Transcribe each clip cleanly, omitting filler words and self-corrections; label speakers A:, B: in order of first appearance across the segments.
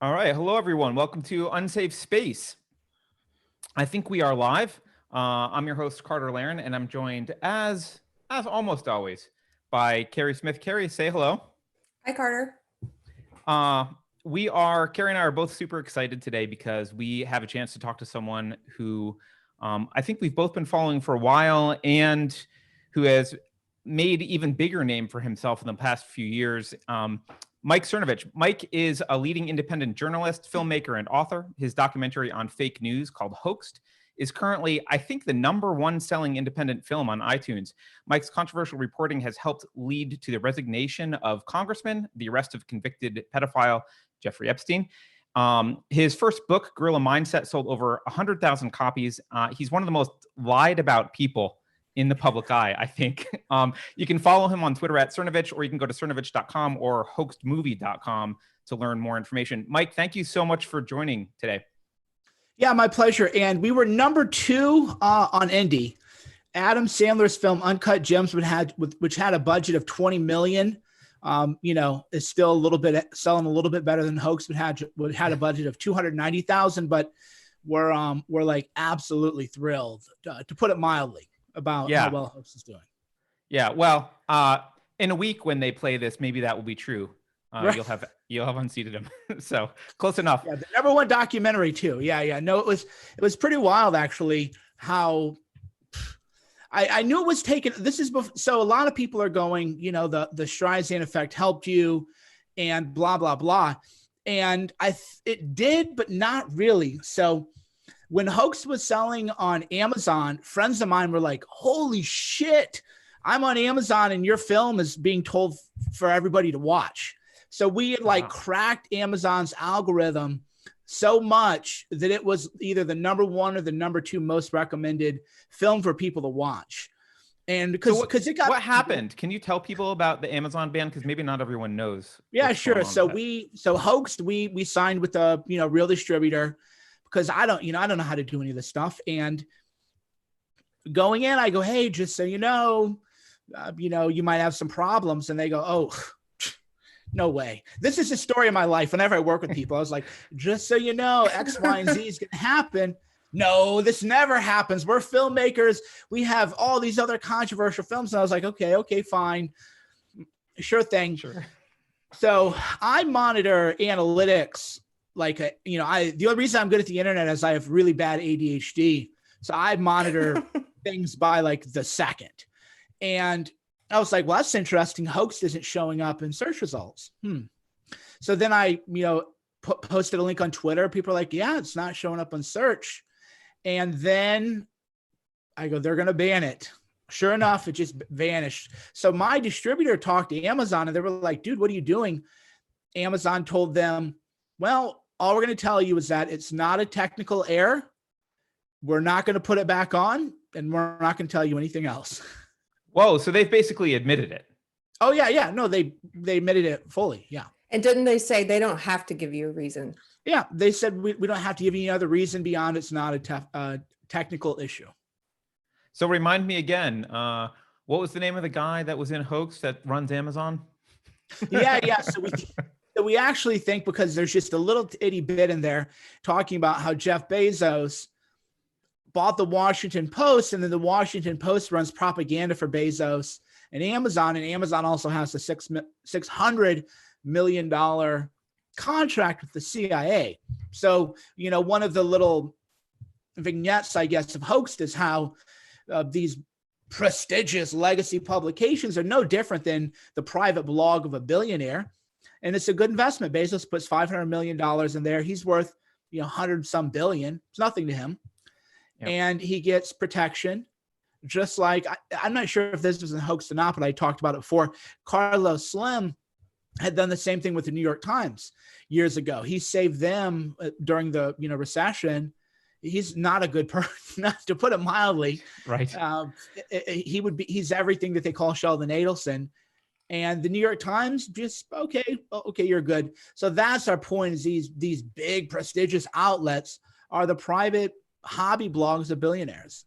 A: All right. Hello, everyone. Welcome to Unsafe Space. I think we are live. I'm your host, Carter Laren, and I'm joined, as almost always, by Keri Smith. Keri, say hello.
B: Hi, Carter.
A: Keri and I are both super excited today because we have a chance to talk to someone who I think we've both been following for a while and who has made even bigger name for himself in the past few years. Mike Cernovich. Mike is a leading independent journalist, filmmaker, and author. His documentary on fake news called Hoaxed is currently, I think, the #1 selling independent film on iTunes. Mike's controversial reporting has helped lead to the resignation of congressmen, the arrest of convicted pedophile Jeffrey Epstein. His first book, Guerrilla Mindset, sold over 100,000 copies. He's one of the most lied about people in the public eye, I think. You can follow him on Twitter at Cernovich, or you can go to cernovich.com or hoaxedmovie.com to learn more information. Mike, thank you so much for joining today.
C: Yeah, my pleasure. And we were #2 on Indie. Adam Sandler's film Uncut Gems, which had a budget of $20 million, is still selling a little bit better than Hoaxed, but had a budget of $290,000. But we're like absolutely thrilled, to put it mildly, about how well Hoaxed is doing.
A: Yeah, well, in a week when they play this, maybe that will be true. Right. You'll have unseated him. So close enough.
C: Yeah, the #1 documentary too. Yeah. No, it was pretty wild actually. How I knew it was taken. So a lot of people are going, the Streisand effect helped you, and blah blah blah, and it did, but not really. So when Hoaxed was selling on Amazon, friends of mine were like, "Holy shit, I'm on Amazon and your film is being told for everybody to watch." So we had cracked Amazon's algorithm so much that it was either the #1 or the #2 most recommended film for people to watch. And because it got
A: what happened? Can you tell people about the Amazon ban? Because maybe not everyone knows.
C: Yeah, sure. So Hoaxed, we signed with a real distributor, because I don't know how to do any of this stuff. And going in, I go, "Hey, just so you know, you might have some problems." And they go, "Oh, no way." This is the story of my life. Whenever I work with people, I was like, "Just so you know, X, Y, and Z is going to happen." No, this never happens. We're filmmakers. We have all these other controversial films. And I was like, okay, fine. Sure thing.
A: Sure.
C: So I monitor analytics. The only reason I'm good at the internet is I have really bad ADHD. So I monitor things by the second. And I was like, well, that's interesting. Hoaxed isn't showing up in search results. So then I, posted a link on Twitter. People are like, yeah, it's not showing up on search. And then I go, they're going to ban it. Sure enough, it just vanished. So my distributor talked to Amazon and they were like, dude, what are you doing? Amazon told them, well, all we're going to tell you is that it's not a technical error. We're not going to put it back on, and we're not going to tell you anything else.
A: Whoa, so they've basically admitted it.
C: Oh, yeah. No, they admitted it fully. Yeah.
B: And didn't they say they don't have to give you a reason?
C: Yeah, they said we don't have to give you any other reason beyond it's not a technical issue.
A: So remind me again, what was the name of the guy that was in Hoaxed that runs Amazon?
C: Yeah. So we actually think, because there's just a little itty bit in there talking about how Jeff Bezos bought the Washington Post, and then the Washington Post runs propaganda for Bezos and Amazon also has a $600 million contract with the CIA. So, one of the little vignettes, I guess, of Hoaxed is how these prestigious legacy publications are no different than the private blog of a billionaire. And it's a good investment. Bezos puts $500 million in there. He's worth, 100 some billion. It's nothing to him. Yep. And he gets protection. Just like, I'm not sure if this was a hoax or not, but I talked about it before. Carlos Slim had done the same thing with the New York Times years ago. He saved them during the recession. He's not a good person, to put it mildly.
A: Right.
C: He's everything that they call Sheldon Adelson. And the New York Times just, okay, you're good. So that's our point, is these big prestigious outlets are the private hobby blogs of billionaires.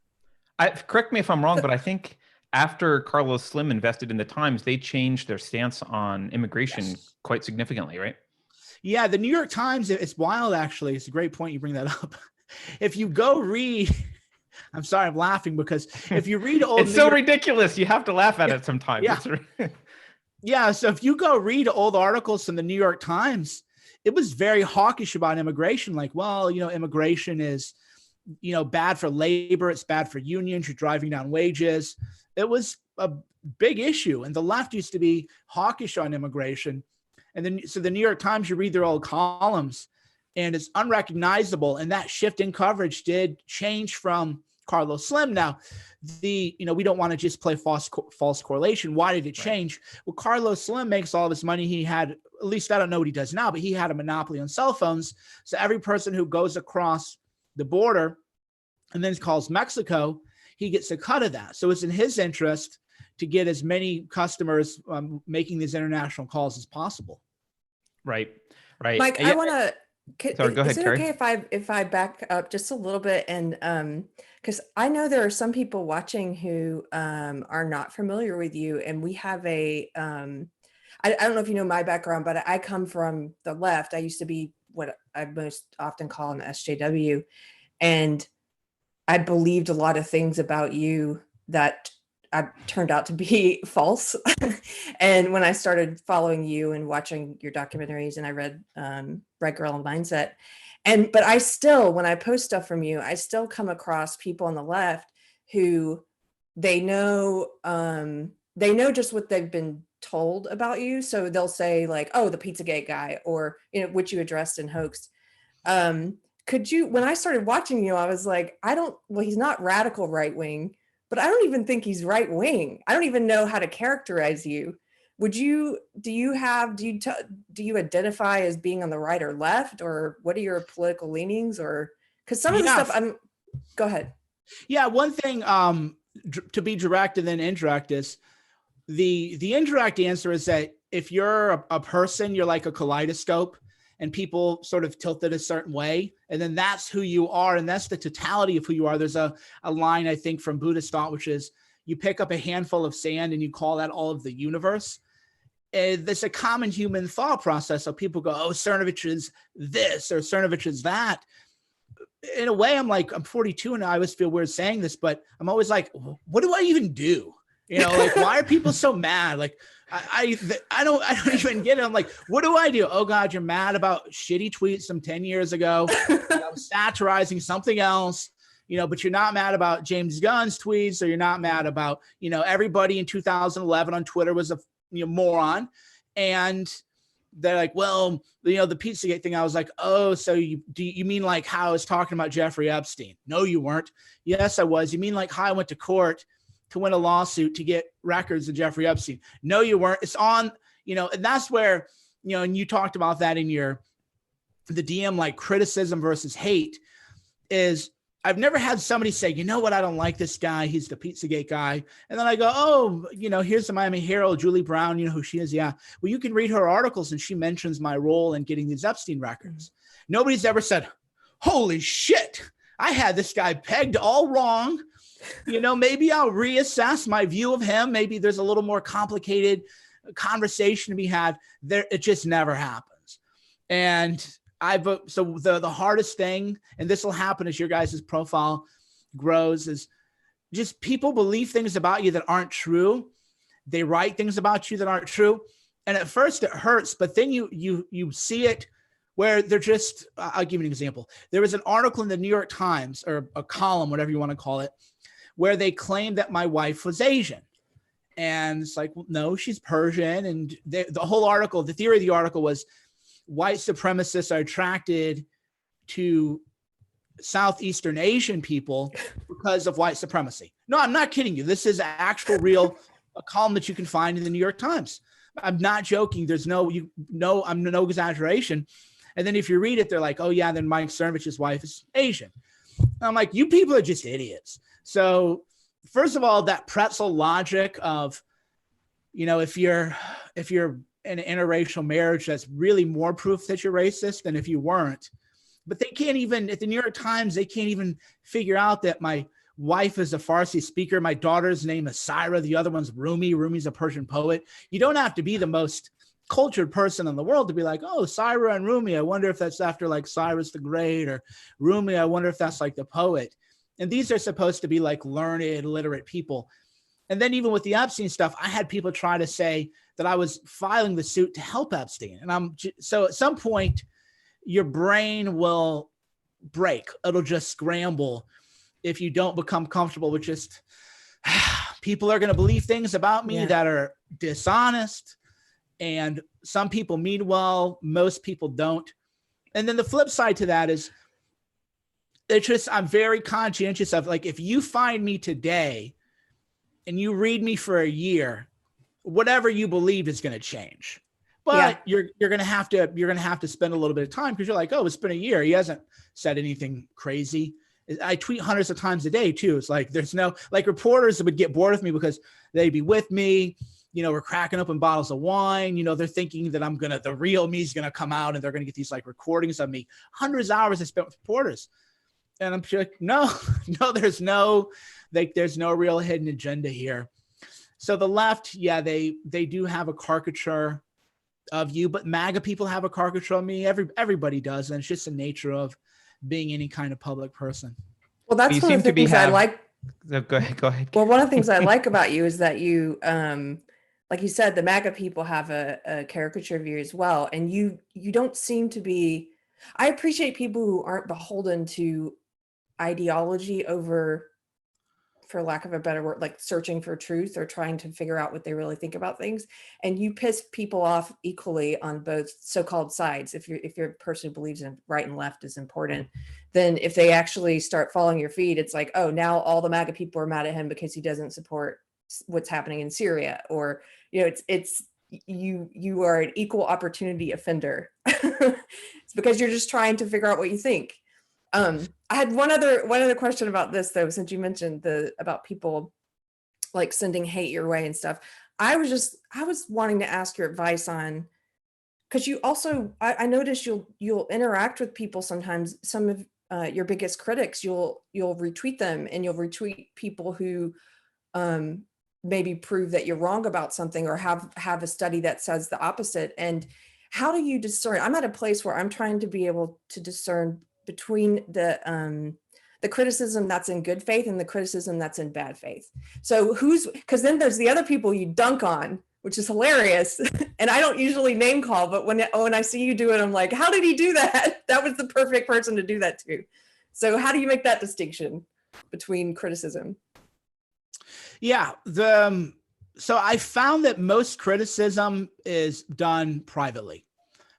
A: Correct me if I'm wrong, but I think after Carlos Slim invested in the Times, they changed their stance on immigration quite significantly, right?
C: Yeah, the New York Times, it's wild, actually. It's a great point you bring that up. If you go read, I'm sorry, I'm laughing because if you read old
A: it's so ridiculous. You have to laugh at it sometimes.
C: Yeah. Yeah. So if you go read old articles from the New York Times, it was very hawkish about immigration. Like, well, immigration is, bad for labor. It's bad for unions. You're driving down wages. It was a big issue. And the left used to be hawkish on immigration. And then, so the New York Times, you read their old columns and it's unrecognizable. And that shift in coverage did change from Carlos Slim. Now, we don't want to just play false correlation. Why did it change? Well, Carlos Slim makes all of his money. He had, at least I don't know what he does now, but he had a monopoly on cell phones. So every person who goes across the border and then calls Mexico, he gets a cut of that. So it's in his interest to get as many customers making these international calls as possible.
A: Right.
B: Mike, I want to.
A: Sorry, go ahead,
B: is it
A: Keri.
B: okay if I back up just a little bit, and because I know there are some people watching who are not familiar with you, and we have a I don't know if you know my background, but I come from the left. I used to be what I most often call an SJW, and I believed a lot of things about you that turned out to be false. And when I started following you and watching your documentaries, and I read Red Girl Mindset, but I still, when I post stuff from you, I still come across people on the left who they know just what they've been told about you. So they'll say like, oh, the Pizzagate guy, or which you addressed in Hoaxed. Could you, when I started watching you, I was like, he's not radical right wing, but I don't even think he's right wing. I don't even know how to characterize you. Do you identify as being on the right or left, or what are your political leanings? Or because some of the stuff go ahead.
C: Yeah, one thing to be direct and then indirect is the indirect answer is that if you're a person, you're like a kaleidoscope, and people sort of tilted a certain way, and then that's who you are, and that's the totality of who you are. There's a line, I think, from Buddhist thought, which is you pick up a handful of sand and you call that all of the universe. There's a common human thought process. So people go, oh, Cernovich is this or Cernovich is that. In a way, I'm 42 and I always feel weird saying this, but I'm always like, what do I even do? Why are people so mad? Like, I don't even get it. I'm like, what do I do? Oh God, you're mad about shitty tweets from 10 years ago, satirizing something else, but you're not mad about James Gunn's tweets, or you're not mad about, everybody in 2011 on Twitter was a moron. And they're like, well, the Pizzagate thing. I was like, oh, so you mean like how I was talking about Jeffrey Epstein? No, you weren't. Yes, I was. You mean like how I went to court to win a lawsuit to get records of Jeffrey Epstein? No, you weren't. It's on, and that's where, and you talked about that in the DM, like criticism versus hate is I've never had somebody say, you know what, I don't like this guy. He's the Pizzagate guy. And then I go, oh, here's the Miami Herald, Julie Brown, who she is. Yeah. Well, you can read her articles and she mentions my role in getting these Epstein records. Nobody's ever said, holy shit, I had this guy pegged all wrong. Maybe I'll reassess my view of him. Maybe there's a little more complicated conversation to be had there. It just never happens. And so the hardest thing, and this will happen as your guys' profile grows, is just people believe things about you that aren't true. They write things about you that aren't true. And at first it hurts, but then you see it where they're just, I'll give you an example. There was an article in the New York Times, or a column, whatever you want to call it, where they claimed that my wife was Asian. And it's like, well, no, she's Persian. And the whole article, the theory of the article was white supremacists are attracted to Southeastern Asian people because of white supremacy. No, I'm not kidding you. This is actual real a column that you can find in the New York Times. I'm not joking. There's no exaggeration. And then if you read it, they're like, oh yeah, then Mike Cernovich's wife is Asian. And I'm like, you people are just idiots. So first of all, that pretzel logic of, if you're in an interracial marriage, that's really more proof that you're racist than if you weren't. But they can't even, at the New York Times, they can't even figure out that my wife is a Farsi speaker. My daughter's name is Syra. The other one's Rumi. Rumi's a Persian poet. You don't have to be the most cultured person in the world to be like, oh, Syra and Rumi, I wonder if that's after like Cyrus the Great, or Rumi, I wonder if that's like the poet. And these are supposed to be like learned, literate people. And then even with the Epstein stuff, I had people try to say that I was filing the suit to help Epstein. And so at some point, your brain will break. It'll just scramble if you don't become comfortable with just, people are going to believe things about me that are dishonest. And some people mean well, most people don't. And then the flip side to that is, it's just, I'm very conscientious of, like, if you find me today and you read me for a year, whatever you believe is going to change. But you're going to have to spend a little bit of time, because you're like, oh, it's been a year. He hasn't said anything crazy. I tweet hundreds of times a day too. It's like, there's no, like, reporters would get bored with me because they'd be with me, you know, we're cracking open bottles of wine, you know, they're thinking that the real me is going to come out, and they're going to get these like recordings of me, hundreds of hours I spent with reporters. And I'm like, no, there's no real hidden agenda here. So the left, they do have a caricature of you, but MAGA people have a caricature of me. Everybody does. And it's just the nature of being any kind of public person.
B: Well, that's one of the things I like.
A: Go ahead.
B: Well, one of the things I like about you is that you, like you said, the MAGA people have a caricature of you as well. And you don't seem to be, I appreciate people who aren't beholden to ideology over, for lack of a better word, like searching for truth or trying to figure out what they really think about things. And you piss people off equally on both so-called sides. If you're a person who believes in right and left is important, then if they actually start following your feed, it's like, oh, now all the MAGA people are mad at him because he doesn't support what's happening in Syria, or, you know, it's you are an equal opportunity offender. It's because you're just trying to figure out what you think. I had one other question about this though, since you mentioned about people like sending hate your way and stuff. I was wanting to ask your advice on, because you also, I noticed you'll interact with people sometimes. Some of your biggest critics, you'll retweet them, and you'll retweet people who maybe prove that you're wrong about something, or have a study that says the opposite. And how do you discern? I'm at a place where I'm trying to be able to discern between the criticism that's in good faith and the criticism that's in bad faith. So because then there's the other people you dunk on, which is hilarious. And I don't usually name call, but when I see you do it, I'm like, how did he do that? That was the perfect person to do that to. So how do you make that distinction between criticism?
C: Yeah. So I found that most criticism is done privately.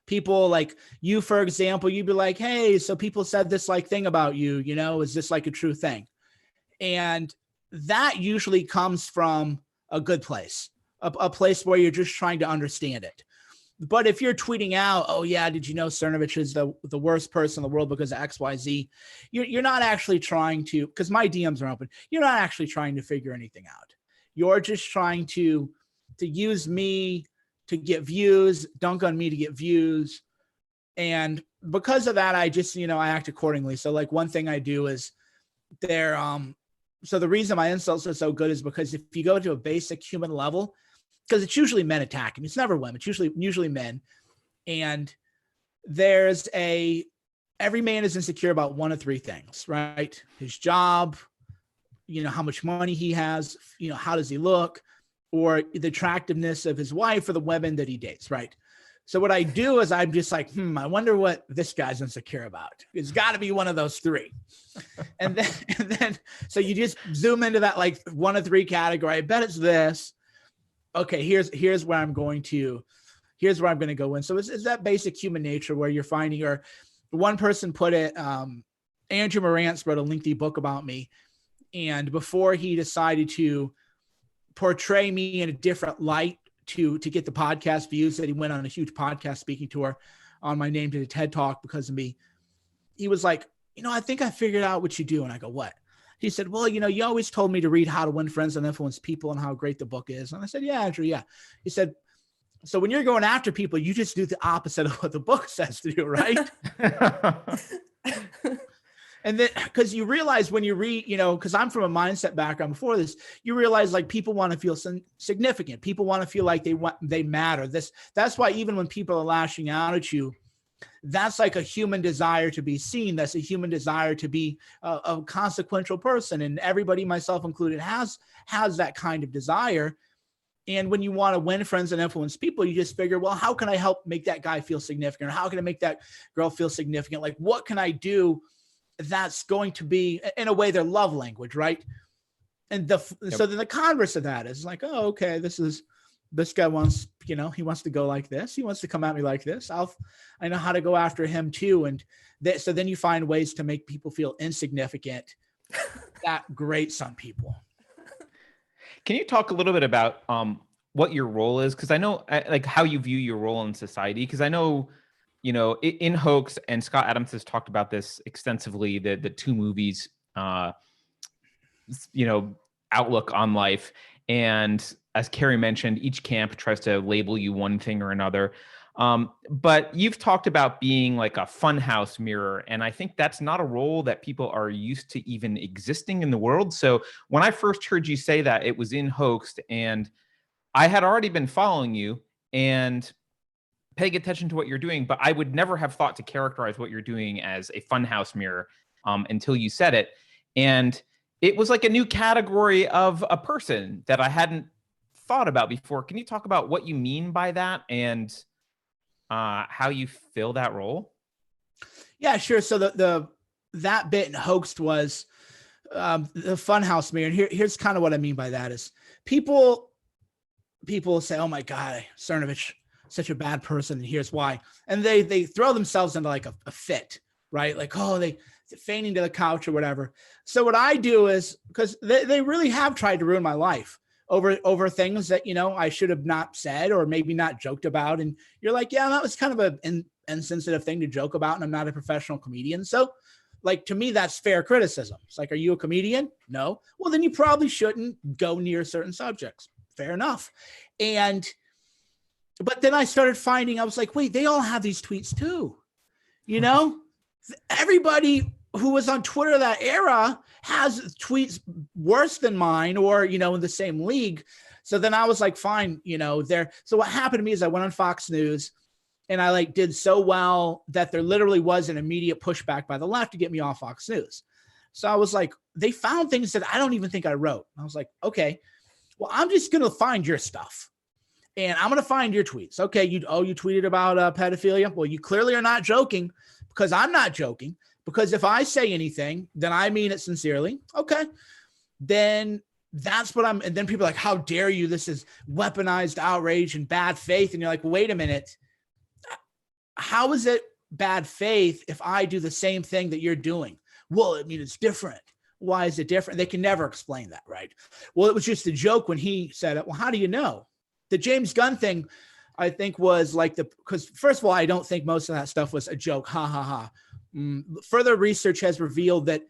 C: People like you, for example, you'd be like, hey, so people said this like thing about you, you know, is this like a true thing? And that usually comes from a good place, a place where you're just trying to understand it. But if you're tweeting out, oh yeah, did you know Cernovich is the worst person in the world because of XYZ, you're not actually trying to, because my DMs are open, you're not actually trying to figure anything out. You're just trying to use me to get views, dunk on me to get views. And because of that, I just, I act accordingly. So like one thing I do is so the reason my insults are so good is because if you go to a basic human level, because it's usually men attacking, it's never women, it's usually men. And every man is insecure about one of three things, right? His job, how much money he has, how does he look, or the attractiveness of his wife or the women that he dates, right? So what I do is I'm just like, I wonder what this guy's insecure about. It's got to be one of those three. and then, so you just zoom into that like one of three category. I bet it's this. Okay, here's where I'm going to go in. So it's that basic human nature where you're finding, or one person put it, Andrew Morantz wrote a lengthy book about me. And before he decided to portray me in a different light to get the podcast views, that he went on a huge podcast speaking tour on my name to the TED Talk because of me. He was like, I think I figured out what you do. And I go, what? He said, well, you always told me to read How to Win Friends and Influence People and how great the book is. And I said, yeah, Andrew, yeah. He said, so when you're going after people, you just do the opposite of what the book says to do, right? And then, because you realize when you read, because I'm from a mindset background before this, you realize like people want to feel significant. People want to feel like they matter. That's why even when people are lashing out at you, that's like a human desire to be seen. That's a human desire to be a consequential person. And everybody, myself included, has that kind of desire. And when you want to win friends and influence people, you just figure, well, how can I help make that guy feel significant? Or how can I make that girl feel significant? Like, what can I do that's going to be, in a way, their love language, right? And so then the converse of that is like, oh, okay, this guy wants, he wants to go like this. He wants to come at me like this. I know how to go after him too. And so then you find ways to make people feel insignificant. That grates on people.
A: Can you talk a little bit about what your role is? Because I know like how you view your role in society. Because I know, in Hoaxed, and Scott Adams has talked about this extensively, the two movies, outlook on life. And as Keri mentioned, each camp tries to label you one thing or another. But you've talked about being like a funhouse mirror. And I think that's not a role that people are used to even existing in the world. So when I first heard you say that, it was in Hoaxed, and I had already been following you and paying attention to what you're doing, but I would never have thought to characterize what you're doing as a funhouse mirror until you said it. And it was like a new category of a person that I hadn't thought about before. Can you talk about what you mean by that and how you fill that role? Yeah, sure. So that bit in Hoaxed was the funhouse mirror. And here's kind of what I mean by that is people say, oh my God, Cernovich, such a bad person, and here's why. And they throw themselves into like a fit, right? Like, oh, they fainting to the couch or whatever. So what I do is, because they really have tried to ruin my life over things that, I should have not said or maybe not joked about. And you're like, yeah, that was kind of an insensitive thing to joke about. And I'm not a professional comedian. So like, to me, that's fair criticism. It's like, are you a comedian? No. Well, then you probably shouldn't go near certain subjects. Fair enough. But then I started finding, I was like, wait, they all have these tweets too. Everybody who was on Twitter that era has tweets worse than mine or, in the same league. So then I was like, fine, So what happened to me is I went on Fox News and I did so well that there literally was an immediate pushback by the left to get me off Fox News. So I was like, they found things that I don't even think I wrote. I was like, okay, well, I'm just going to find your stuff. And I'm going to find your tweets. Okay, you tweeted about pedophilia. Well, you clearly are not joking, because I'm not joking. Because if I say anything, then I mean it sincerely. Okay, then that's what I'm. And then people are like, how dare you? This is weaponized outrage and bad faith. And you're like, wait a minute. How is it bad faith if I do the same thing that you're doing? Well, I mean, it's different. Why is it different? They can never explain that, right? Well, it was just a joke when he said it. Well, how do you know? The James Gunn thing, I think, was because first of all, I don't think most of that stuff was a joke. Ha ha ha. Further research has revealed that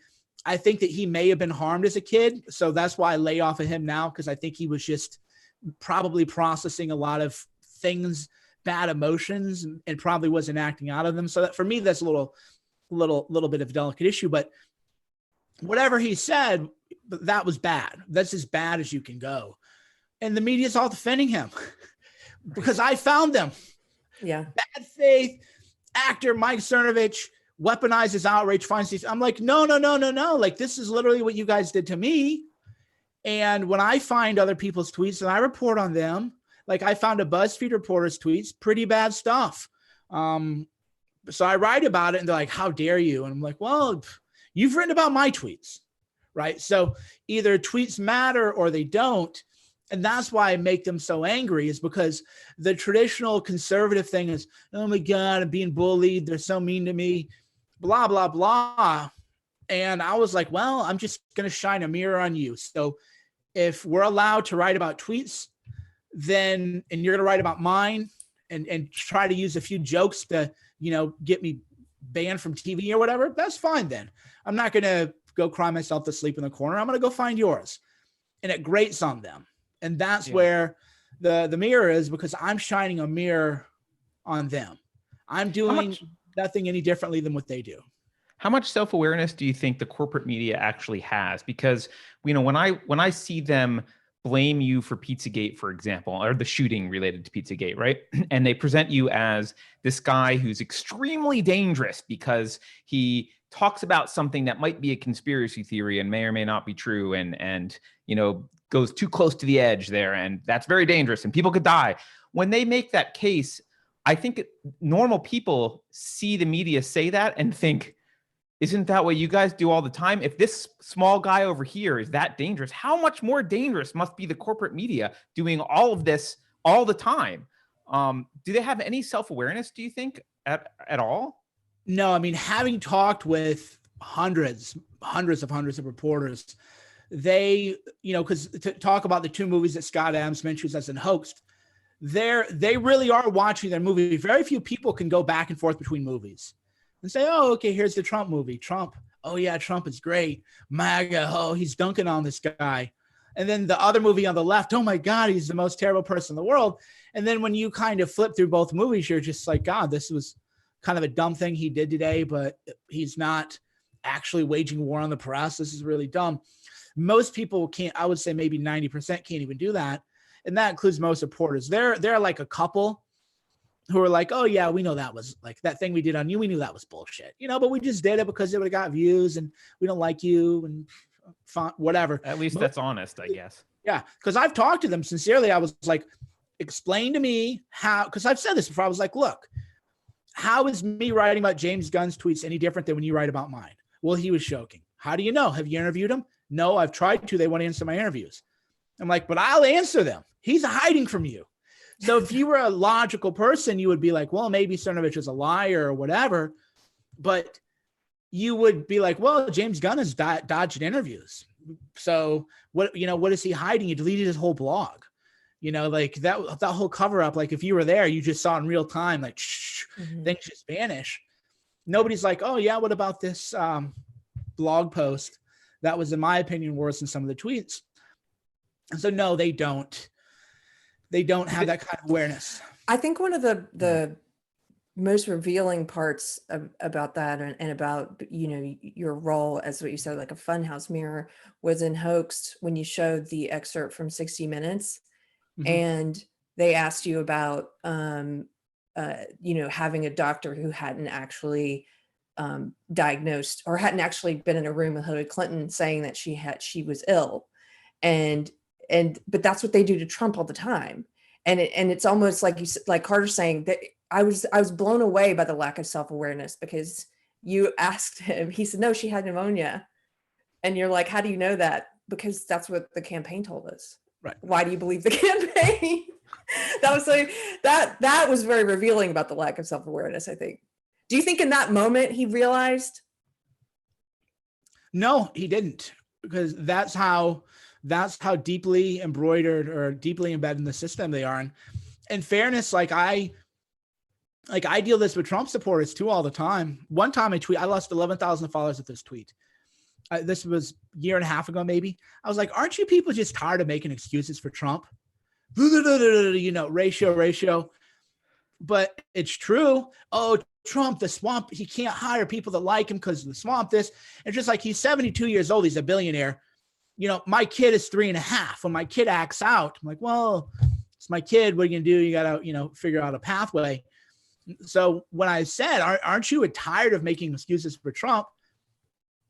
A: I think that he may have been harmed as a kid. So that's why I lay off of him now, because I think he was just probably processing a lot of things, bad emotions, and probably wasn't acting out of them. So that, for me, that's a little bit of a delicate issue. But whatever he said, that was bad. That's as bad as you can go. And the media's all defending him because I found them.
B: Yeah.
C: Bad faith actor Mike Cernovich weaponizes outrage, finds these. I'm like, no. Like, this is literally what you guys did to me. And when I find other people's tweets and I report on them, like I found a BuzzFeed reporter's tweets, pretty bad stuff. So I write about it and they're like, how dare you? And I'm like, well, you've written about my tweets, right? So either tweets matter or they don't. And that's why I make them so angry, is because the traditional conservative thing is, oh my God, I'm being bullied. They're so mean to me, blah, blah, blah. And I was like, well, I'm just going to shine a mirror on you. So if we're allowed to write about tweets, then, and you're going to write about mine and try to use a few jokes to, get me banned from TV or whatever, that's fine then. I'm not going to go cry myself to sleep in the corner. I'm going to go find yours. And it grates on them. And that's where the mirror is, because I'm shining a mirror on them. I'm doing nothing any differently than what they do.
A: How much self-awareness do you think the corporate media actually has? Because, you know, when I see them blame you for Pizzagate, for example, or the shooting related to Pizzagate, right? And they present you as this guy who's extremely dangerous because he talks about something that might be a conspiracy theory and may or may not be true, and you know, goes too close to the edge there, and that's very dangerous and people could die. When they make that case, I think normal people see the media say that and think, isn't that what you guys do all the time? If this small guy over here is that dangerous, how much more dangerous must be the corporate media doing all of this all the time? Do they have any self-awareness, do you think, at all?
C: No, I mean, having talked with hundreds of reporters, they, you know, because to talk about the two movies that Scott Adams mentions as in Hoaxed, they really are watching their movie. Very few people can go back and forth between movies and say, oh, okay, here's the Trump movie. Trump, oh yeah, Trump is great. MAGA, oh, he's dunking on this guy. And then the other movie on the left, oh my God, he's the most terrible person in the world. And then when you kind of flip through both movies, you're just like, God, this was kind of a dumb thing he did today, but he's not actually waging war on the press. This is really dumb. Most people can't, I would say maybe 90% can't even do that. And that includes most reporters. They're like a couple who are like, oh yeah, we know that was like that thing we did on you. We knew that was bullshit, you know, but we just did it because it would have got views and we don't like you and whatever.
A: At least that's honest, I guess.
C: Yeah. Cause I've talked to them sincerely. I was like, explain to me how, cause I've said this before. I was like, look, how is me writing about James Gunn's tweets any different than when you write about mine? Well, he was joking. How do you know? Have you interviewed him? No, I've tried to. They want to answer my interviews. I'm like, but I'll answer them. He's hiding from you. So if you were a logical person, you would be like, well, maybe Cernovich is a liar or whatever, but you would be like, well, James Gunn has dodged interviews. So what is he hiding? He deleted his whole blog, you know, like that whole cover up. Like if you were there, you just saw in real time, like things just vanish. Nobody's like, oh yeah, what about this blog post? That was, in my opinion, worse than some of the tweets. And so no, they don't have that kind of awareness.
B: I think one of the most revealing parts about that and about, you know, your role as what you said, like a funhouse mirror, was in Hoaxed when you showed the excerpt from 60 Minutes and they asked you about, you know, having a doctor who hadn't actually diagnosed or hadn't actually been in a room with Hillary Clinton saying that she was ill. But that's what they do to Trump all the time. And it's almost like like Carter's saying that I was blown away by the lack of self-awareness, because you asked him, he said, no, she had pneumonia. And you're like, how do you know that? Because that's what the campaign told us.
C: Right.
B: Why do you believe the campaign? That was like, that was very revealing about the lack of self-awareness, I think. Do you think in that moment he realized?
C: No, he didn't, because that's how deeply embroidered or deeply embedded in the system they are. And in fairness, I deal this with Trump supporters too all the time. One time I lost 11,000 followers with this tweet. This was a year and a half ago, maybe. I was like, aren't you people just tired of making excuses for Trump? You know, ratio. But it's true. Oh, Trump, the swamp, he can't hire people that like him because of the swamp this. And just like, he's 72 years old, he's a billionaire. You know, my kid is 3.5. When my kid acts out, I'm like, well, it's my kid. What are you gonna do? You gotta, you know, figure out a pathway. So when I said, aren't you tired of making excuses for Trump?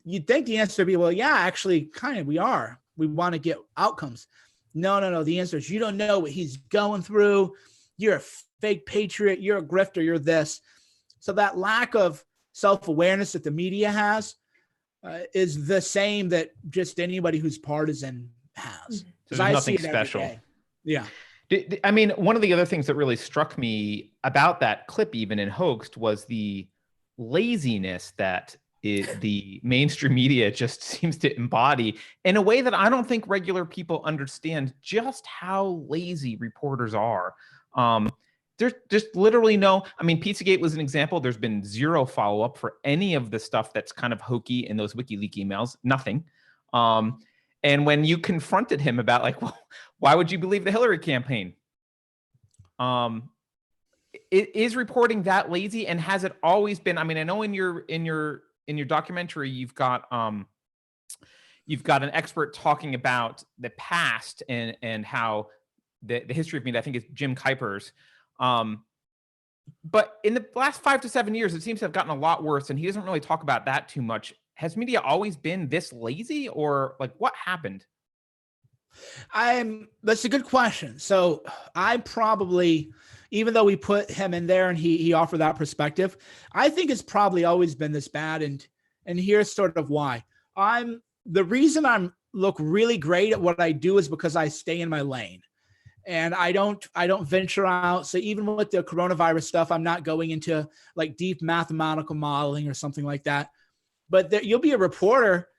C: You'd think the answer would be, well, yeah, actually, kind of, we are. We want to get outcomes. No. The answer is, you don't know what he's going through. You're a fake patriot. You're a grifter. You're this. So that lack of self-awareness that the media has is the same that just anybody who's partisan has.
A: So there's nothing special.
C: Yeah.
A: I mean, one of the other things that really struck me about that clip, even in Hoaxed, was the laziness that the mainstream media just seems to embody in a way that I don't think regular people understand just how lazy reporters are. There's just literally no, I mean, Pizzagate was an example. There's been zero follow-up for any of the stuff that's kind of hokey in those WikiLeaks emails, nothing. And when you confronted him about, like, well, why would you believe the Hillary campaign? Is reporting that lazy, and has it always been? I mean, I know in your in your documentary, you've got an expert talking about the past and how the history of media. I think it's Jim Kuiper's. But in the last 5 to 7 years, it seems to have gotten a lot worse, and he doesn't really talk about that too much. Has media always been this lazy, or like what happened?
C: That's a good question. So I probably, even though we put him in there and he offered that perspective, I think it's probably always been this bad. And here's sort of why. The reason I'm look really great at what I do is because I stay in my lane. And I don't venture out. So even with the coronavirus stuff, I'm not going into like deep mathematical modeling or something like that. But you'll be a reporter,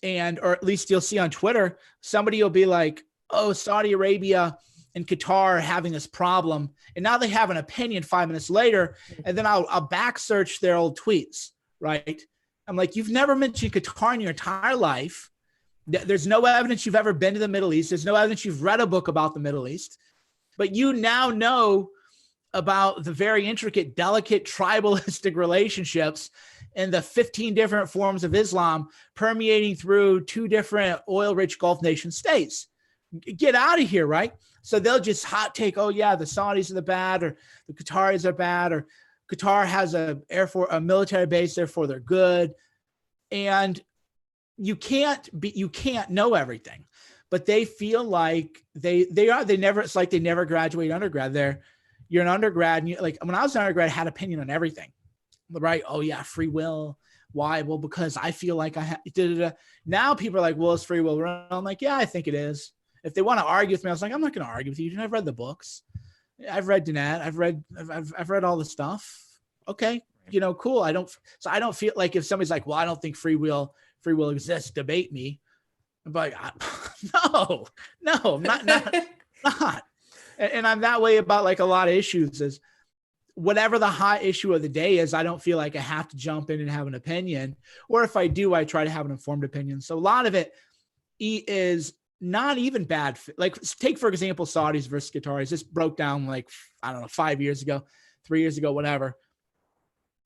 C: or at least you'll see on Twitter, somebody will be like, oh, Saudi Arabia and Qatar are having this problem. And now they have an opinion 5 minutes later. And then I'll back search their old tweets, right? I'm like, you've never mentioned Qatar in your entire life. There's no evidence you've ever been to the Middle East. There's no evidence you've read a book about the Middle East. But you now know about the very intricate, delicate, tribalistic relationships and the 15 different forms of Islam permeating through 2 different oil-rich Gulf nation states. Get out of here, right? So they'll just hot take, oh yeah, the Saudis are the bad, or the Qataris are bad, or Qatar has a military base, therefore they're good. And you can't know everything, but they feel like it's like they never graduate undergrad. You're an undergrad, and like when I was an undergrad, I had opinion on everything, right? Oh yeah, free will. Why? Well, because I feel like Now people are like, well, it's free will. I'm like, yeah, I think it is. If they want to argue with me, I was like, I'm not going to argue with you. I've read the books. I've read Dinette. I've read all the stuff. Okay, cool. I don't feel like if somebody's like, well, I don't think free will exists, debate me. I'm like, no, not. And I'm that way about like a lot of issues. Is whatever the hot issue of the day is, I don't feel like I have to jump in and have an opinion. Or if I do, I try to have an informed opinion. So a lot of it is not even bad. Like take, for example, Saudis versus Qataris. This broke down like, I don't know, 5 years ago, 3 years ago, whatever.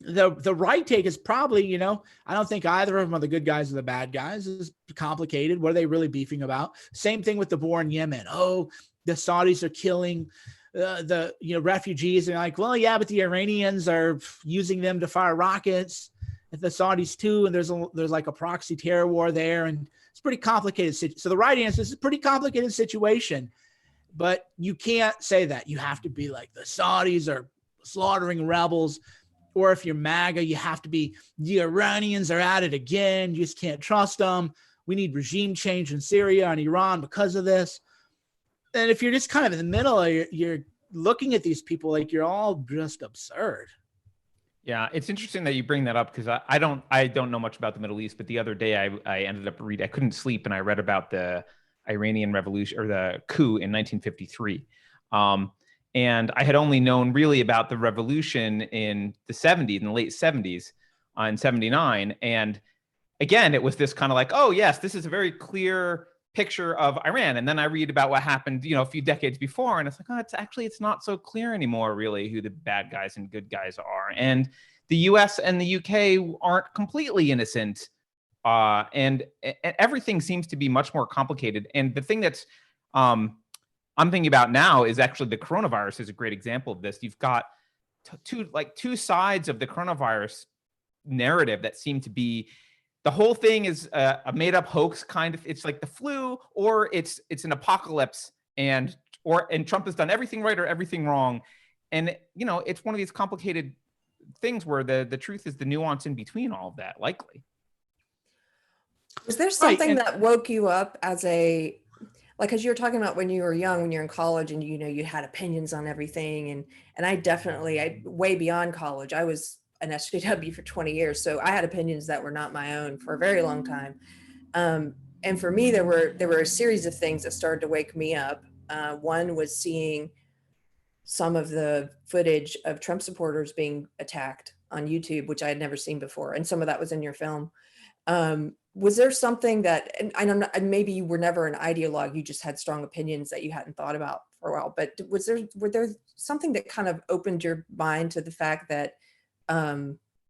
C: The right take is probably, I don't think either of them are the good guys or the bad guys. It's complicated. What are they really beefing about? Same thing with the war in Yemen. Oh, the Saudis are killing the refugees. And like, well, yeah, but the Iranians are using them to fire rockets at the Saudis too. And there's like a proxy terror war there. And it's pretty complicated. So the right answer is a pretty complicated situation, but you can't say that. You have to be like the Saudis are slaughtering rebels. Or if you're MAGA, you have to be the Iranians are at it again. You just can't trust them. We need regime change in Syria and Iran because of this. And if you're just kind of in the middle, you're looking at these people like you're all just absurd.
A: Yeah, it's interesting that you bring that up because I don't know much about the Middle East, but the other day I ended up reading. I couldn't sleep and I read about the Iranian Revolution or the coup in 1953. And I had only known really about the revolution in the late 70s, in 79. And again, it was this kind of like, oh, yes, this is a very clear picture of Iran. And then I read about what happened, a few decades before. And it's like, oh, it's not so clear anymore, really, who the bad guys and good guys are. And the US and the UK aren't completely innocent. And everything seems to be much more complicated. And the thing that's I'm thinking about now is actually the coronavirus is a great example of this. You've got two sides of the coronavirus narrative that seem to be, the whole thing is a made up hoax kind of. It's like the flu, or it's an apocalypse, and Trump has done everything right or everything wrong. And it's one of these complicated things where the truth is the nuance in between all of that, likely.
B: Was there something that woke you up as because you were talking about when you were young, when you're in college and, you had opinions on everything. And I definitely, way beyond college, I was an SJW for 20 years. So I had opinions that were not my own for a very long time. And for me, there were a series of things that started to wake me up. One was seeing some of the footage of Trump supporters being attacked on YouTube, which I had never seen before. And some of that was in your film. Was there something that, and I don't know, maybe you were never an ideologue, you just had strong opinions that you hadn't thought about for a while, but were there something that kind of opened your mind to the fact that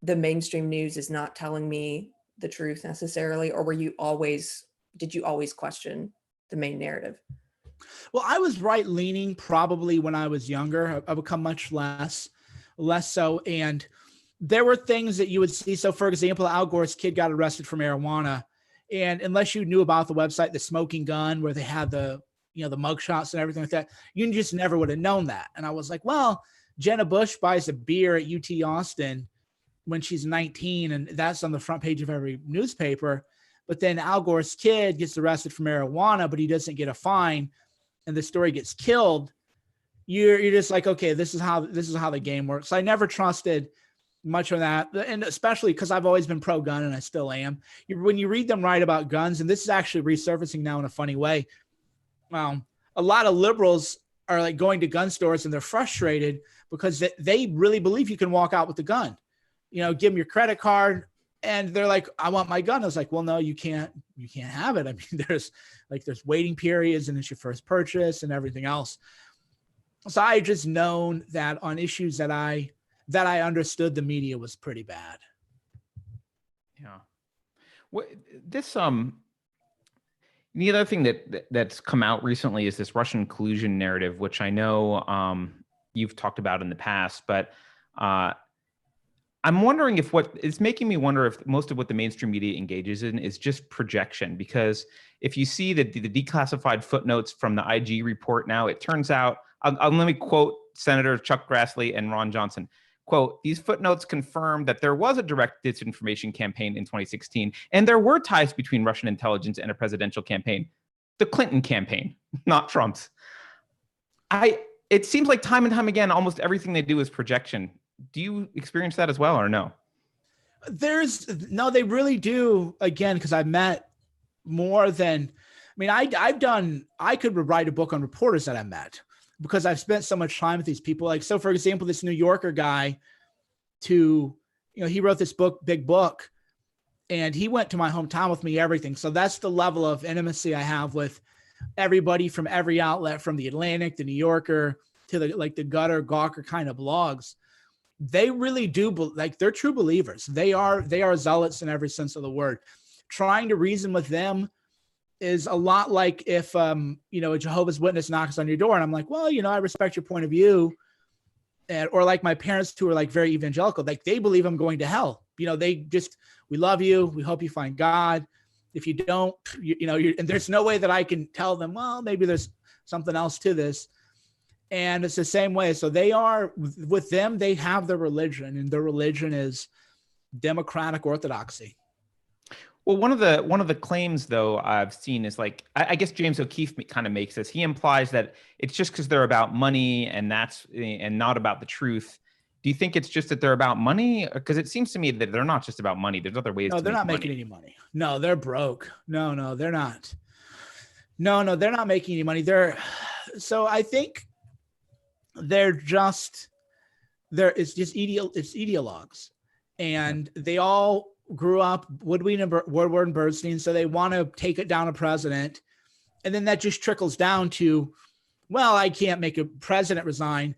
B: the mainstream news is not telling me the truth necessarily, or did you always question the main narrative?
C: Well, I was right leaning probably when I was younger. I become much less so. And there were things that you would see. So for example, Al Gore's kid got arrested for marijuana. And unless you knew about the website, The Smoking Gun, where they had the mugshots and everything like that, you just never would have known that. And I was like, well, Jenna Bush buys a beer at UT Austin when she's 19, and that's on the front page of every newspaper. But then Al Gore's kid gets arrested for marijuana, but he doesn't get a fine, and the story gets killed. You're just like, okay, this is how the game works. So I never trusted much of that, and especially because I've always been pro-gun, and I still am. When you read them write about guns, and this is actually resurfacing now in a funny way, a lot of liberals are like going to gun stores and they're frustrated because they really believe you can walk out with the gun. Give them your credit card, and they're like, I want my gun. I was like, well, no, you can't have it. I mean, there's waiting periods, and it's your first purchase and everything else. So I just known that on issues that I understood, the media was pretty bad.
A: Yeah. The other thing that's come out recently is this Russian collusion narrative, which I know you've talked about in the past, but I'm wondering if it's making me wonder if most of what the mainstream media engages in is just projection. Because if you see the declassified footnotes from the IG report now, it turns out, let me quote Senator Chuck Grassley and Ron Johnson. Quote, these footnotes confirm that there was a direct disinformation campaign in 2016, and there were ties between Russian intelligence and a presidential campaign. The Clinton campaign, not Trump's. It seems like time and time again, almost everything they do is projection. Do you experience that as well, or no? They really do. Again, because I've met more than, I could write a book on reporters that I met, because I've spent so much time with these people. Like, so for example, this New Yorker guy he wrote this big book, and he went to my hometown with me, everything. So that's the level of intimacy I have with everybody from every outlet, from the Atlantic, the New Yorker, to the gutter Gawker kind of blogs. They really do, they're true believers. They are zealots in every sense of the word. Trying to reason with them is a lot like if, a Jehovah's Witness knocks on your door, and I'm like, well, I respect your point of view. Or like my parents, who are very evangelical, they believe I'm going to hell. We love you. We hope you find God. If you don't, and there's no way that I can tell them, well, maybe there's something else to this. And it's the same way. So with them, they have their religion, and their religion is democratic orthodoxy. Well, one of the claims, though, I've seen is I guess James O'Keefe kind of makes this. He implies that it's just because they're about money and not about the truth. Do you think it's just that they're about money? Because it seems to me that they're not just about money. There's other ways.
C: No, they're not making any money. No, they're broke. No, they're not. No, they're not making any money. So I think it's just ideologues, and they all grew up Woodward and Bernstein, so they want to take it down a president, and then that just trickles down to, well, I can't make a president resign,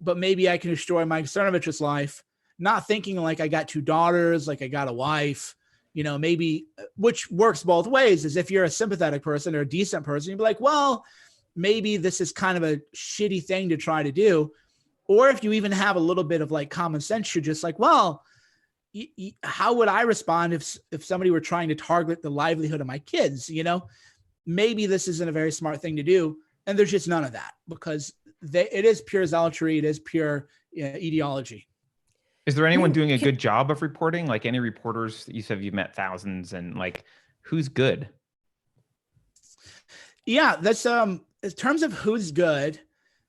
C: but maybe I can destroy Mike Cernovich's life, not thinking I got 2 daughters, I got a wife, maybe, which works both ways. Is if you're a sympathetic person or a decent person, you'd be like, well, maybe this is kind of a shitty thing to try to do. Or if you even have a little bit of common sense, you're just well, how would I respond if somebody were trying to target the livelihood of my kids? Maybe this isn't a very smart thing to do. And there's just none of that, because it is pure zealotry. It is pure ideology.
A: Is there anyone doing a good job of reporting? Any reporters? You said you've met thousands, and who's good? Yeah,
C: that's in terms of who's good,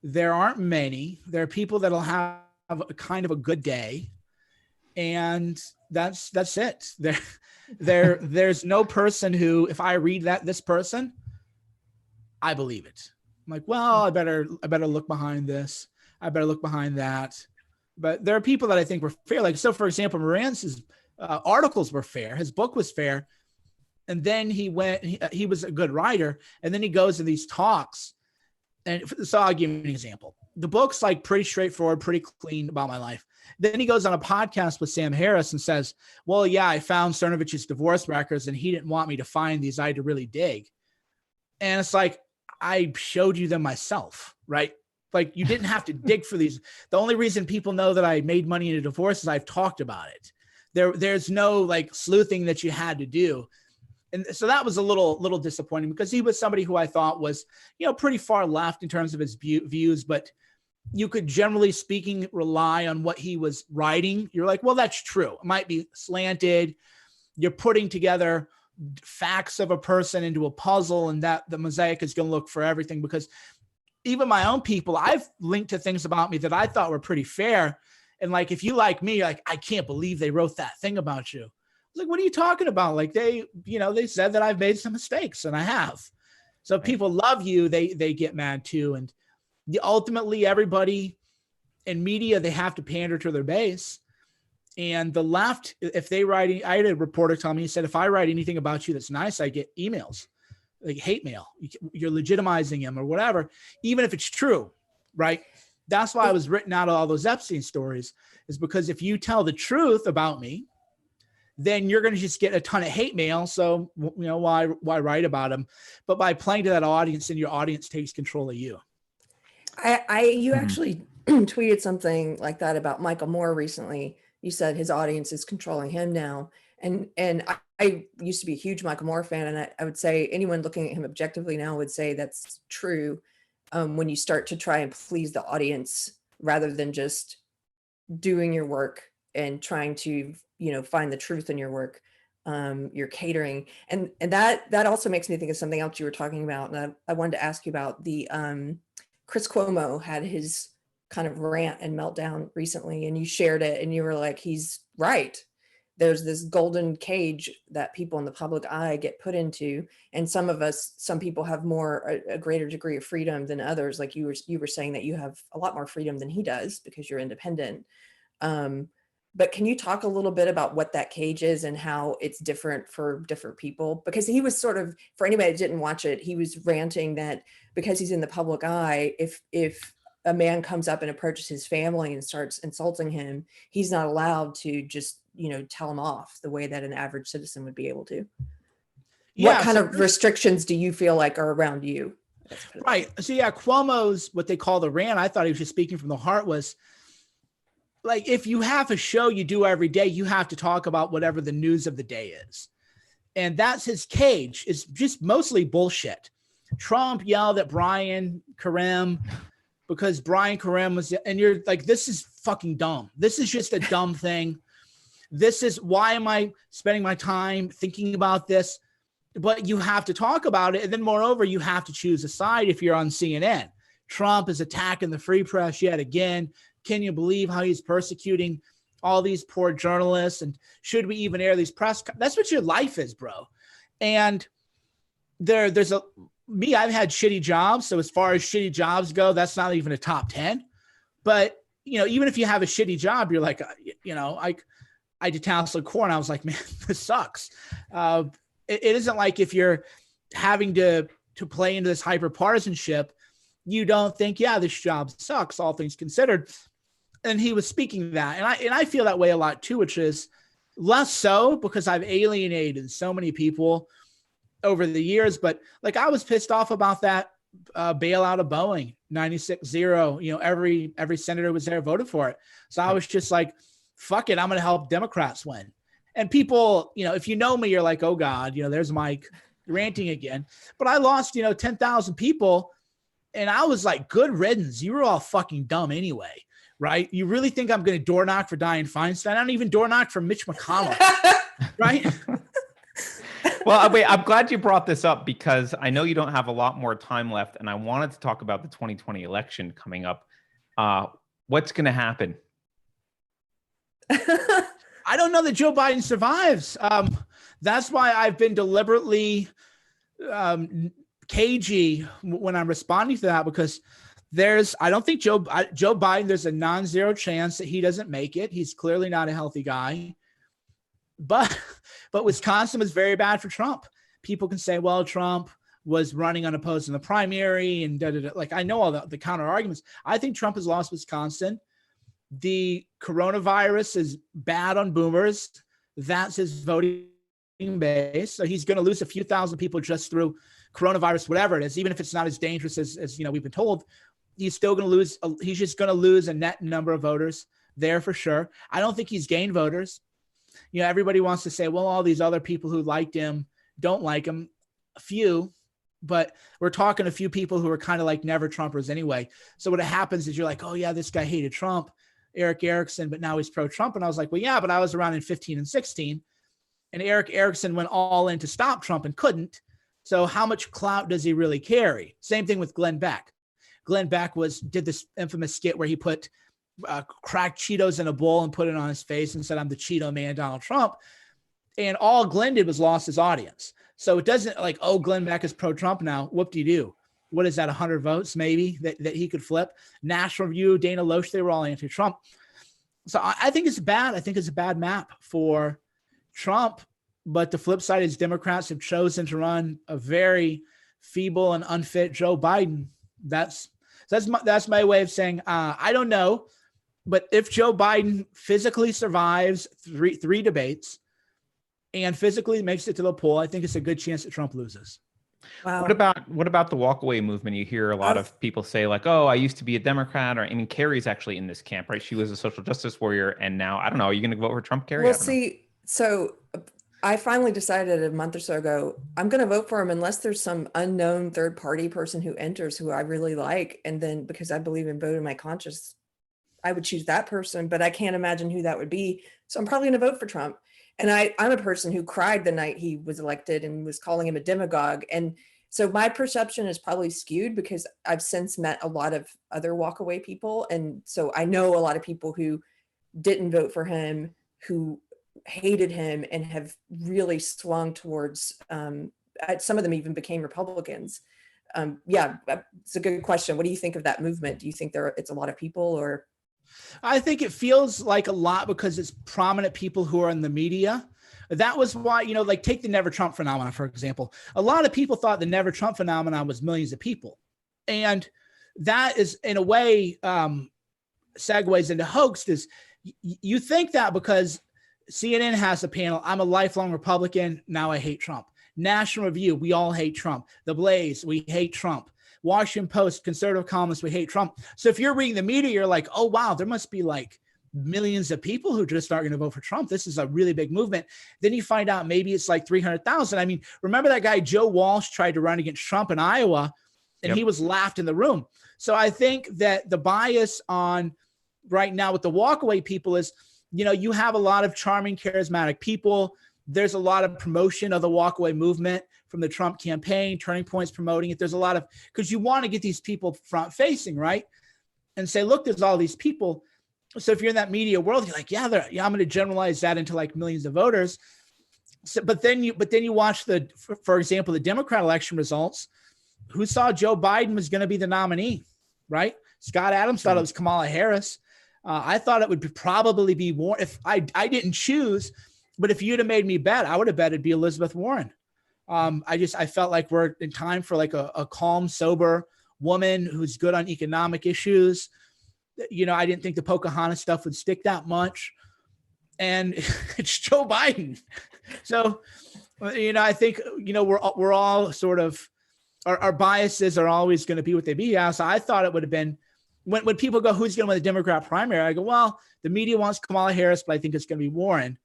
C: there aren't many. There are people that'll have a kind of a good day, and that's it. There's no person who, if I read this person, I believe it. I'm like, well, I better look behind this. I better look behind that. But there are people that I think were fair. So for example, Moran's articles were fair. His book was fair. And then he was a good writer. And then he goes to these talks. And so I'll give you an example. The book's pretty straightforward, pretty clean about my life. Then he goes on a podcast with Sam Harris and says, well, yeah, I found Cernovich's divorce records and he didn't want me to find these. I had to really dig. And it's like, I showed you them myself, right? Like, you didn't have to dig for these. The only reason people know that I made money in a divorce is I've talked about it. There's no like sleuthing that you had to do. And so that was a little disappointing, because he was somebody who I thought was, pretty far left in terms of his views, but you could, generally speaking, rely on what he was writing. You're like, well, that's true. It might be slanted. You're putting together facts of a person into a puzzle, and that the mosaic is going to look for everything. Because even my own people, I've linked to things about me that I thought were pretty fair. And like, if you like me, like, I can't believe they wrote that thing about you. I was like, what are you talking about? Like, they said that I've made some mistakes, and I have. So if people love you, they get mad too. And ultimately, everybody in media, they have to pander to their base. And the left, if they write, I had a reporter tell me, he said, if I write anything about you that's nice, I get emails, like hate mail. You're legitimizing him or whatever, even if it's true, right? That's why I was written out of all those Epstein stories, is because if you tell the truth about me, then you're going to just get a ton of hate mail. So, why write about him? But by playing to that audience, then your audience takes control of you.
B: You actually tweeted something like that about Michael Moore recently. You said his audience is controlling him now. And I used to be a huge Michael Moore fan. And I would say anyone looking at him objectively now would say that's true. When you start to try and please the audience rather than just doing your work and trying to, find the truth in your work, you're catering. And that also makes me think of something else you were talking about. And I wanted to ask you about the Chris Cuomo had his kind of rant and meltdown recently, and you shared it and you were like, he's right. There's this golden cage that people in the public eye get put into. And some people have a greater degree of freedom than others. Like you were saying that you have a lot more freedom than he does because you're independent. But can you talk a little bit about what that cage is and how it's different for different people? Because he was sort of, for anybody that didn't watch it, he was ranting that because he's in the public eye, if a man comes up and approaches his family and starts insulting him, he's not allowed to just, tell him off the way that an average citizen would be able to. Yeah, what kind of restrictions do you feel like are around you?
C: Right. So yeah, Cuomo's, what they call the rant, I thought he was just speaking from the heart, was like, if you have a show you do every day, you have to talk about whatever the news of the day is. And that's his cage. It's just mostly bullshit. Trump yelled at Brian Karem because Brian Karem was, and you're like, this is fucking dumb. This is just a dumb thing. This is, why am I spending my time thinking about this? But you have to talk about it. And then moreover, you have to choose a side if you're on CNN. Trump is attacking the free press yet again. Can you believe how he's persecuting all these poor journalists? And should we even air these press? That's what your life is, bro. And I've had shitty jobs. So as far as shitty jobs go, that's not even a top 10. But, even if you have a shitty job, you're like, I did Tasla Corn. I was like, man, this sucks. It isn't like if you're having to play into this hyper partisanship, you don't think, yeah, this job sucks, all things considered. And he was speaking that. And I feel that way a lot too, which is less so because I've alienated so many people over the years. But like, I was pissed off about that bailout of Boeing, 96-0, every senator was there, voted for it. So I was just like, fuck it, I'm going to help Democrats win. And people, if you know me, you're like, oh God, there's Mike ranting again. But I lost, 10,000 people. And I was like, good riddance. You were all fucking dumb anyway, right? You really think I'm going to door knock for Dianne Feinstein? I don't even door knock for Mitch McConnell, right?
A: Well, wait, I'm glad you brought this up because I know you don't have a lot more time left. And I wanted to talk about the 2020 election coming up. What's going to happen?
C: I don't know that Joe Biden survives. That's why I've been deliberately cagey when I'm responding to that, because I don't think Joe Biden, there's a non-zero chance that he doesn't make it. He's clearly not a healthy guy. But Wisconsin was very bad for Trump. People can say, well, Trump was running unopposed in the primary and da-da-da. Like, I know all the counter arguments. I think Trump has lost Wisconsin. the coronavirus is bad on boomers. That's his voting base. So he's going to lose a few thousand people just through coronavirus, whatever it is, even if it's not as dangerous as we've been told. He's still going to lose. He's just going to lose a net number of voters there for sure. I don't think he's gained voters. Everybody wants to say, well, all these other people who liked him don't like him. A few, but we're talking a few people who are kind of like never Trumpers anyway. So what happens is you're like, oh yeah, this guy hated Trump, Eric Erickson, but now he's pro-Trump. And I was like, well, yeah, but I was around in 15 and 16 and Eric Erickson went all in to stop Trump and couldn't. So how much clout does he really carry? Same thing with Glenn Beck. Glenn Beck did this infamous skit where he put cracked Cheetos in a bowl and put it on his face and said, I'm the Cheeto man, Donald Trump. And all Glenn did was lost his audience. So it doesn't like, oh, Glenn Beck is pro-Trump now. Whoop-de-doo. What is that, 100 votes maybe that he could flip? National Review, Dana Loesch, they were all anti-Trump. So I think it's bad. I think it's a bad map for Trump. But the flip side is Democrats have chosen to run a very feeble and unfit Joe Biden. That's my way of saying, I don't know. But if Joe Biden physically survives three debates and physically makes it to the poll, I think it's a good chance that Trump loses.
A: Wow. What about the walkaway movement? You hear a lot of people say like, oh, I used to be a Democrat, or I mean, Keri's actually in this camp, right? She was a social justice warrior. And now, I don't know, are you going to vote for Trump, Keri?
B: Well, see, so I finally decided a month or so ago, I'm going to vote for him unless there's some unknown third party person who enters who I really like. And then because I believe in voting my conscience, I would choose that person, but I can't imagine who that would be. So I'm probably going to vote for Trump. And I'm a person who cried the night he was elected and was calling him a demagogue. And so my perception is probably skewed because I've since met a lot of other walkaway people. And so I know a lot of people who didn't vote for him, who hated him and have really swung towards, some of them even became Republicans. Yeah, it's a good question. What do you think of that movement? Do you think it's a lot of people, or?
C: I think it feels like a lot because it's prominent people who are in the media. That was why, like take the Never Trump phenomenon, for example. A lot of people thought the Never Trump phenomenon was millions of people. And that is, in a way, segues into Hoaxed. Is you think that because CNN has a panel, I'm a lifelong Republican, now I hate Trump. National Review, we all hate Trump. The Blaze, we hate Trump. Washington Post, conservative columnists, we hate Trump. So if you're reading the media, you're like, oh, wow, there must be like millions of people who just aren't going to vote for Trump. This is a really big movement. Then you find out maybe it's like 300,000. I mean, remember that guy, Joe Walsh, tried to run against Trump in Iowa, and he was laughed in the room. So I think that the bias on right now with the walkaway people is, you have a lot of charming, charismatic people. There's a lot of promotion of the walkaway movement from the Trump campaign, Turning Point's promoting it. There's a lot of, because you want to get these people front facing, right? And say, look, there's all these people. So if you're in that media world, you're like, I'm going to generalize that into like millions of voters. So, but then you watch for example, the Democrat election results. Who saw Joe Biden was going to be the nominee, right? Scott Adams thought it was Kamala Harris. I thought it would probably be Warren. If I didn't choose, but if you'd have made me bet, I would have bet it'd be Elizabeth Warren. I felt like we're in time for like a calm, sober woman who's good on economic issues. I didn't think the Pocahontas stuff would stick that much. And it's Joe Biden. So, I think, we're all sort of, our biases are always going to be what they be. Yeah. So I thought it would have been, when people go, who's going to win the Democrat primary? I go, well, the media wants Kamala Harris, but I think it's going to be Warren.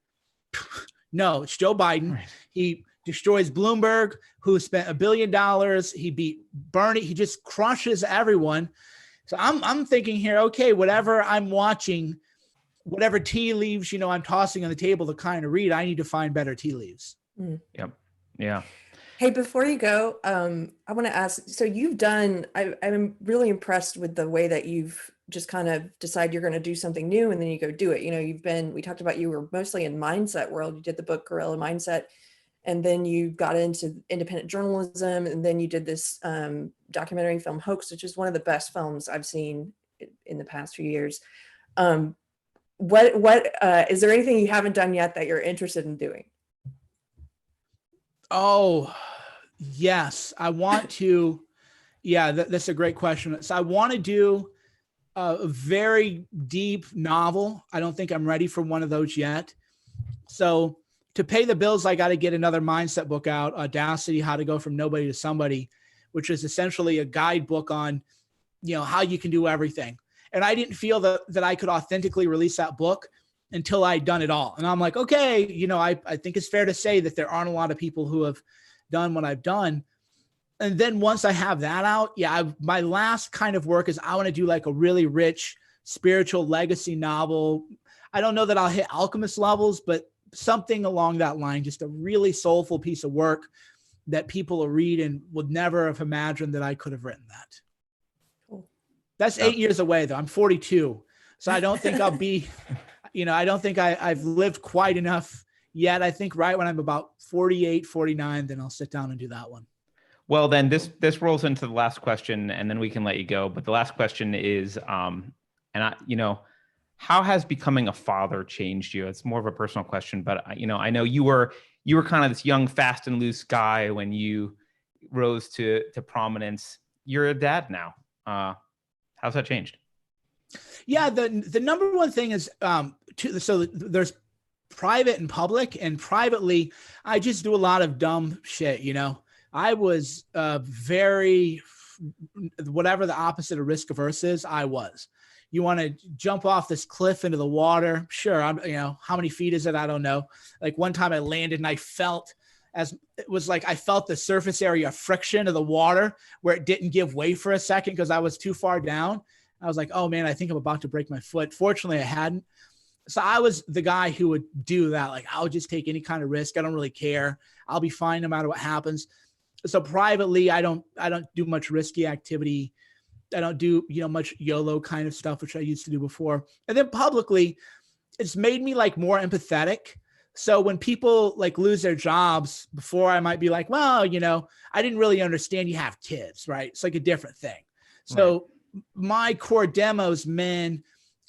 C: No, it's Joe Biden. Right. He destroys Bloomberg, who spent $1 billion. He beat Bernie. He just crushes everyone. So I'm thinking here, okay, whatever I'm watching, whatever tea leaves, I'm tossing on the table to kind of read, I need to find better tea leaves.
A: Mm. Yep. Yeah.
B: Hey, before you go, I want to ask, so I'm really impressed with the way that you've just kind of decide you're going to do something new and then you go do it. We talked about, you were mostly in mindset world. You did the book Guerrilla Mindset, and then you got into independent journalism, and then you did this documentary film Hoaxed, which is one of the best films I've seen in the past few years. What is there anything you haven't done yet that you're interested in doing?
C: Oh, yes. I want to, that's a great question. So I want to do a very deep novel. I don't think I'm ready for one of those yet. So to pay the bills, I got to get another mindset book out, Audacity, How to Go From Nobody to Somebody, which is essentially a guidebook on, how you can do everything. And I didn't feel that I could authentically release that book until I'd done it all. And I'm like, okay, I think it's fair to say that there aren't a lot of people who have done what I've done. And then once I have that out, my last kind of work is I want to do like a really rich spiritual legacy novel. I don't know that I'll hit Alchemist levels, but something along that line, just a really soulful piece of work that people will read and would never have imagined that I could have written that.
B: Cool.
C: That's 8 years away though. I'm 42. So I don't think I'll be, I don't think I've lived quite enough yet. I think right when I'm about 48, 49, then I'll sit down and do that one.
A: Well, then this rolls into the last question, and then we can let you go. But the last question is, how has becoming a father changed you? It's more of a personal question, but I know you were kind of this young, fast and loose guy when you rose to prominence. You're a dad now. How's that changed?
C: Yeah, the number one thing is so there's private and public, and privately, I just do a lot of dumb shit. I was very whatever the opposite of risk averse is. I was. You want to jump off this cliff into the water? Sure. How many feet is it? I don't know. Like one time I landed and I felt I felt the surface area friction of the water where it didn't give way for a second because I was too far down. I was like, oh man, I think I'm about to break my foot. Fortunately, I hadn't. So I was the guy who would do that. Like, I'll just take any kind of risk. I don't really care. I'll be fine no matter what happens. So privately, I don't do much risky activity. I don't do, much YOLO kind of stuff, which I used to do before. And then publicly, it's made me like more empathetic. So when people like lose their jobs, before I might be like, well, I didn't really understand you have kids, right? It's like a different thing. So my core demos, men,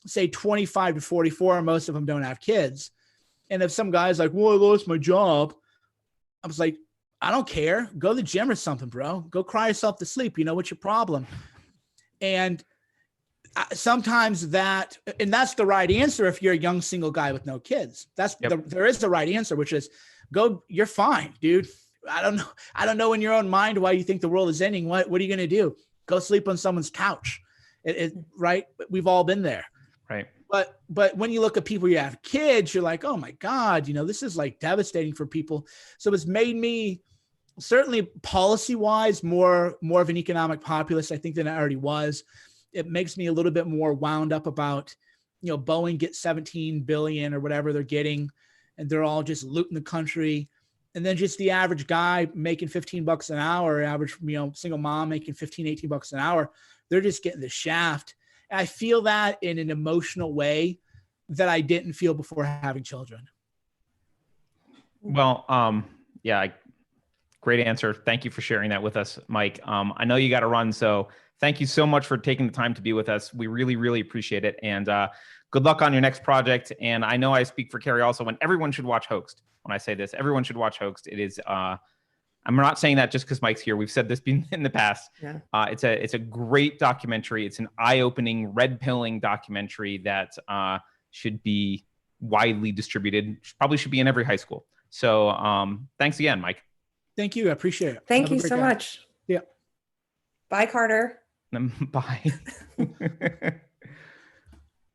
C: say 25 to 44, most of them don't have kids. And if some guy's like, well, I lost my job, I was like, I don't care. Go to the gym or something, bro. Go cry yourself to sleep. What's your problem? And sometimes that's the right answer if you're a young single guy with no kids. There is the right answer, which is go, you're fine, dude. I don't know in your own mind why you think the world is ending. What are you going to do? Go sleep on someone's couch. Right? We've all been there.
A: Right.
C: But when you look at people who have kids, you're like, oh my God, this is like devastating for people. So it's made me certainly policy-wise more of an economic populist, I think, than I already was. It makes me a little bit more wound up about, Boeing gets 17 billion or whatever they're getting, and they're all just looting the country. And then just the average guy making $15 an hour, average, single mom making 15, 18 bucks an hour, they're just getting the shaft. And I feel that in an emotional way that I didn't feel before having children.
A: Well, great answer. Thank you for sharing that with us, Mike. I know you got to run, so thank you so much for taking the time to be with us. We really, really appreciate it. And good luck on your next project. And I know I speak for Keri also when everyone should watch Hoaxed. When I say this, everyone should watch Hoaxed. It is, I'm not saying that just because Mike's here. We've said this in the past. Yeah. It's a great documentary. It's an eye-opening, red-pilling documentary that should be widely distributed. Probably should be in every high school. So thanks again, Mike.
C: Thank you. I appreciate it.
B: Thank you so much.
C: Yeah.
B: Bye, Carter.
A: Bye.